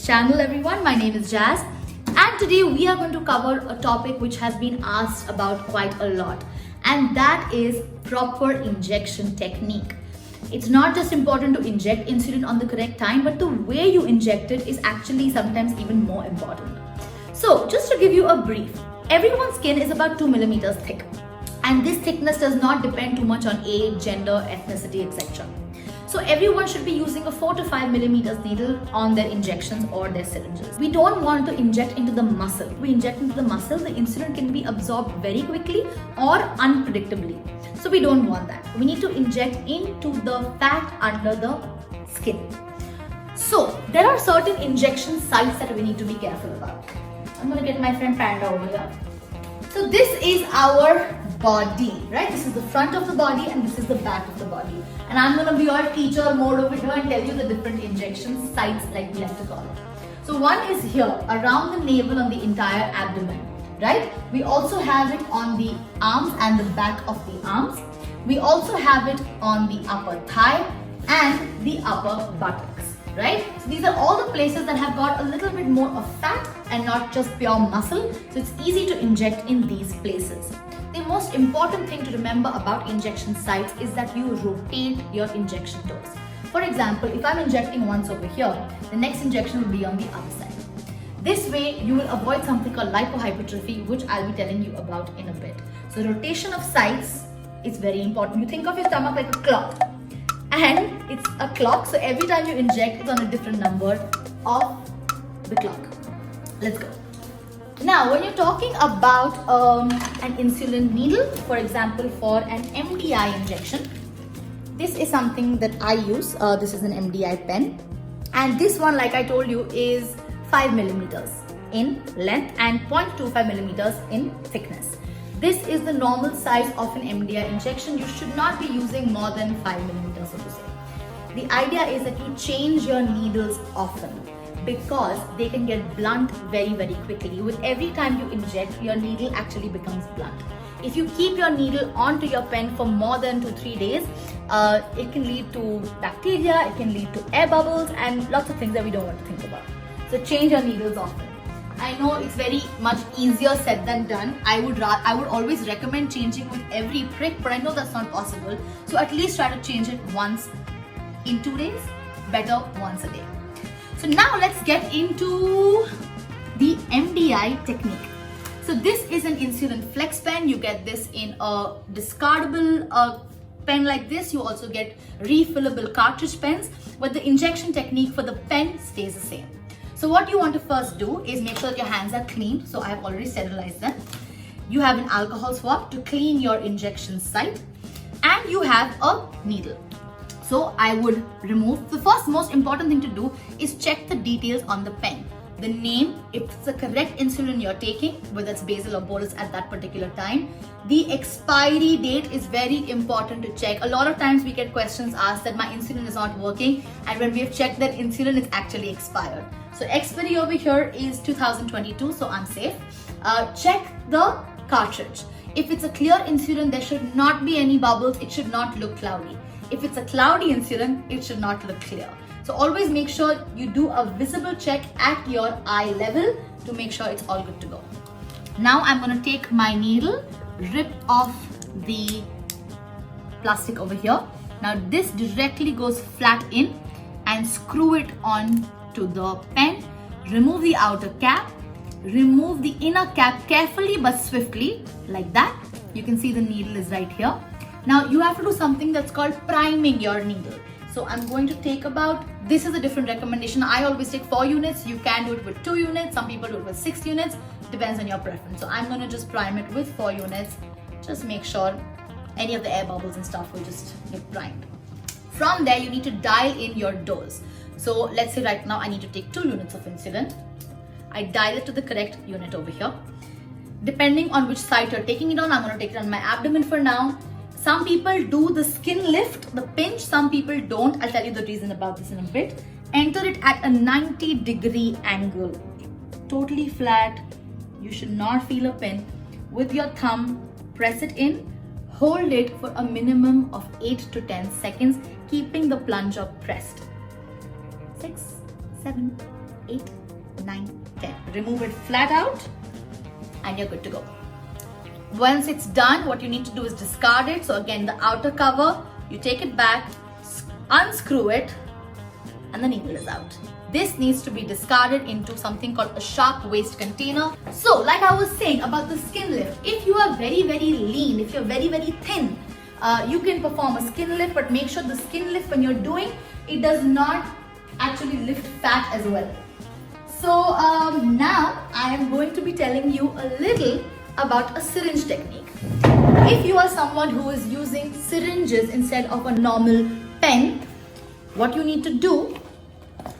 channel everyone. My name is Jazz and today we are going to cover a topic which has been asked about quite a lot, and that is proper injection technique. It's not just important to inject insulin on the correct time, but the way you inject it is actually sometimes even more important. So just to give you a brief, everyone's skin is about 2 millimeters thick, and this thickness does not depend too much on age, gender, ethnicity, etc. So everyone should be using a 4 to 5 millimeters needle on their injections or their syringes. We don't want to inject into the muscle. If we inject into the muscle, the insulin can be absorbed very quickly or unpredictably. So we don't want that. We need to inject into the fat under the skin. So there are certain injection sites that we need to be careful about. I'm going to get my friend Panda over here. So this is our body, right? This is the front of the body and this is the back of the body. And I'm going to be your teacher mode over here and tell you the different injection sites, like we like to call it. So one is here around the navel on the entire abdomen, right? We also have it on the arms and the back of the arms. We also have it on the upper thigh and the upper buttocks, right? So these are all the places that have got a little bit more of fat and not just pure muscle. So it's easy to inject in these places. The most important thing to remember about injection sites is that you rotate your injection dose. For example, if I'm injecting once over here, the next injection will be on the other side. This way, you will avoid something called lipohypertrophy, which I'll be telling you about in a bit. So rotation of sites is very important. You think of your stomach like a clock, and it's a clock. So every time you inject, it's on a different number of the clock. Let's go. Now, when you're talking about an insulin needle, for example, for an MDI injection, this is something that I use. This is an MDI pen. And this one, like I told you, is 5 millimeters in length and 0.25 millimeters in thickness. This is the normal size of an MDI injection. You should not be using more than 5 millimeters, so to say. The idea is that you change your needles often, because they can get blunt very, very quickly. With every time you inject, your needle actually becomes blunt. If you keep your needle onto your pen for more than 2-3 days, it can lead to bacteria, it can lead to air bubbles and lots of things that we don't want to think about. So change your needles often. I know it's very much easier said than done. I would always recommend changing with every prick, but I know that's not possible. So at least try to change it once in 2 days, better once a day. So now let's get into the MDI technique. So this is an insulin flex pen. You get this in a discardable pen like this. You also get refillable cartridge pens, but the injection technique for the pen stays the same. So what you want to first do is make sure that your hands are clean. So I have already sterilized them. You have an alcohol swab to clean your injection site, and you have a needle. So I would remove, the first most important thing to do is check the details on the pen. The name, if it's the correct insulin you're taking, whether it's basal or bolus at that particular time. The expiry date is very important to check. A lot of times we get questions asked that my insulin is not working, and when we have checked that insulin is actually expired. So expiry over here is 2022, so I'm safe. Check the cartridge. If it's a clear insulin, there should not be any bubbles. It should not look cloudy. If it's a cloudy insulin, it should not look clear. So always make sure you do a visible check at your eye level to make sure it's all good to go. Now I'm going to take my needle, rip off the plastic over here. Now this directly goes flat in, and screw it on to the pen. Remove the outer cap, remove the inner cap carefully but swiftly, like that. You can see the needle is right here. Now you have to do something that's called priming your needle. So I'm going to take this is a different recommendation. I always take 4 units. You can do it with 2 units. Some people do it with 6 units. Depends on your preference. So I'm going to just prime it with 4 units. Just make sure any of the air bubbles and stuff will just get primed. From there, you need to dial in your dose. So let's say right now I need to take 2 units of insulin. I dial it to the correct unit over here. Depending on which side you're taking it on, I'm going to take it on my abdomen for now. Some people do the skin lift, the pinch. Some people don't. I'll tell you the reason about this in a bit. Enter it at a 90-degree angle. Totally flat. You should not feel a pin. With your thumb, press it in. Hold it for a minimum of 8 to 10 seconds, keeping the plunger pressed. 6, 7, 8, 9, 10. Remove it flat out and you're good to go. Once it's done, what you need to do is discard it. So again, the outer cover, you take it back, unscrew it, and the needle is out. This needs to be discarded into something called a sharp waste container. So like I was saying about the skin lift, if you are very lean, if you're very thin, you can perform a skin lift, but make sure the skin lift when you're doing, it does not actually lift fat as well. So now I am going to be telling you a little about a syringe technique. If you are someone who is using syringes instead of a normal pen, what you need to do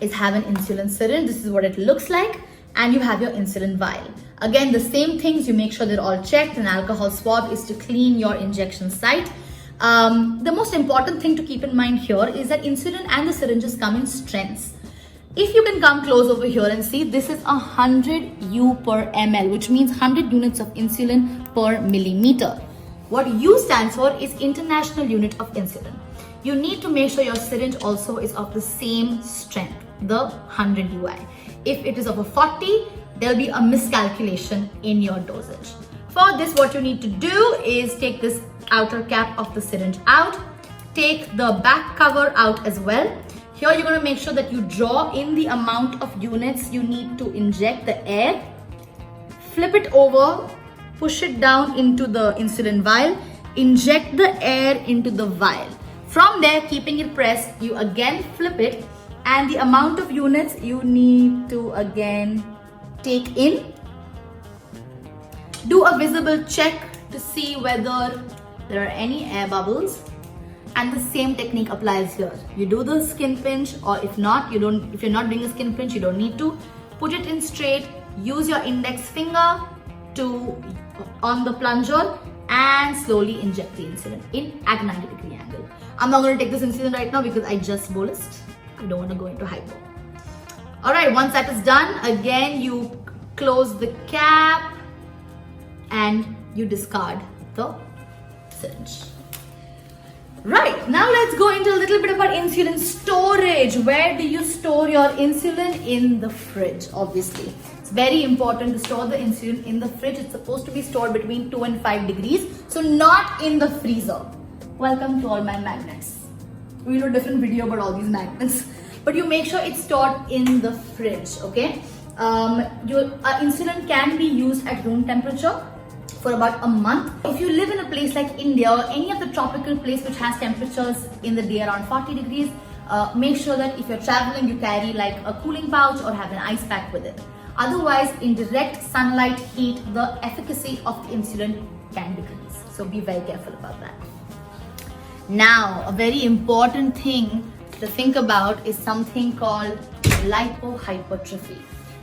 is have an insulin syringe. This is what it looks like, and you have your insulin vial. Again, the same things, you make sure they're all checked. An alcohol swab is to clean your injection site. The most important thing to keep in mind here is that insulin and the syringes come in strengths. If you can come close over here and see, this is 100 U per ml, which means 100 units of insulin per millimeter. What U stands for is International Unit of Insulin. You need to make sure your syringe also is of the same strength, the 100 UI. If it is of a 40, there'll be a miscalculation in your dosage. For this, what you need to do is take this outer cap of the syringe out, take the back cover out as well. Here you're going to make sure that you draw in the amount of units you need to inject the air, flip it over, push it down into the insulin vial, inject the air into the vial. From there, keeping it pressed, you again flip it, and the amount of units you need to again take in. Do a visible check to see whether there are any air bubbles. And the same technique applies here. You do the skin pinch, or if not, if you're not doing a skin pinch, you don't need to. Put it in straight, use your index finger on the plunger and slowly inject the insulin in at 90-degree angle. I'm not going to take this insulin right now because I just bolused. I don't want to go into hypo. Alright, once that is done, again you close the cap and you discard the syringe. Right, now let's go into a little bit about insulin storage. Where do you store your insulin? In the fridge, obviously. It's very important to store the insulin in the fridge. It's supposed to be stored between 2 and 5 degrees, so not in the freezer. Welcome to all my magnets. We'll do a different video about all these magnets. But you make sure it's stored in the fridge, okay? Your insulin can be used at room temperature for about a month. If you live in a place like India or any of the tropical place which has temperatures in the day around 40 degrees, make sure that if you're traveling, you carry like a cooling pouch or have an ice pack with it. Otherwise, in direct sunlight heat, the efficacy of the insulin can decrease. So be very careful about that. Now, a very important thing to think about is something called lipohypertrophy.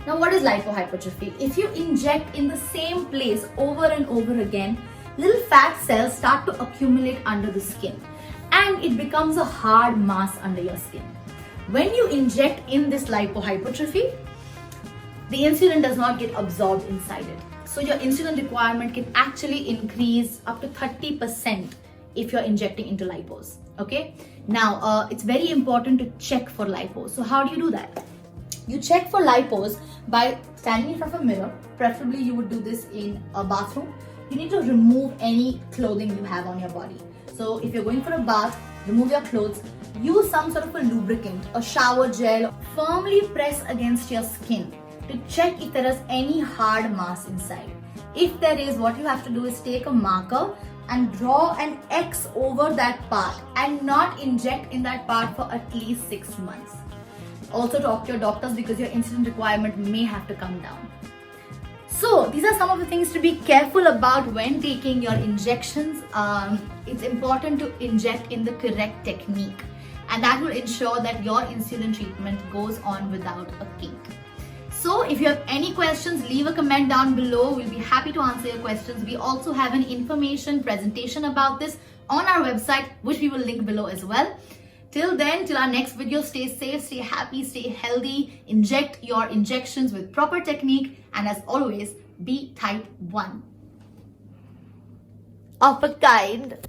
Now, what is lipohypertrophy? If you inject in the same place over and over again, little fat cells start to accumulate under the skin and it becomes a hard mass under your skin. When you inject in this lipohypertrophy, the insulin does not get absorbed inside it. So your insulin requirement can actually increase up to 30% if you're injecting into lipos. Okay? Now, it's very important to check for lipos. So how do you do that? You check for lipos by standing in front of a mirror. Preferably you would do this in a bathroom. You need to remove any clothing you have on your body. So if you're going for a bath, remove your clothes, use some sort of a lubricant, a shower gel, firmly press against your skin to check if there is any hard mass inside. If there is, what you have to do is take a marker and draw an X over that part and not inject in that part for at least 6 months. Also talk to your doctors because your insulin requirement may have to come down. So these are some of the things to be careful about when taking your injections. It's important to inject in the correct technique, and that will ensure that your insulin treatment goes on without a kink. So if you have any questions, leave a comment down below. We'll be happy to answer your questions. We also have an information presentation about this on our website, which we will link below as well. Till then, till our next video, stay safe, stay happy, stay healthy, inject your injections with proper technique, and as always, be type 1 of a kind.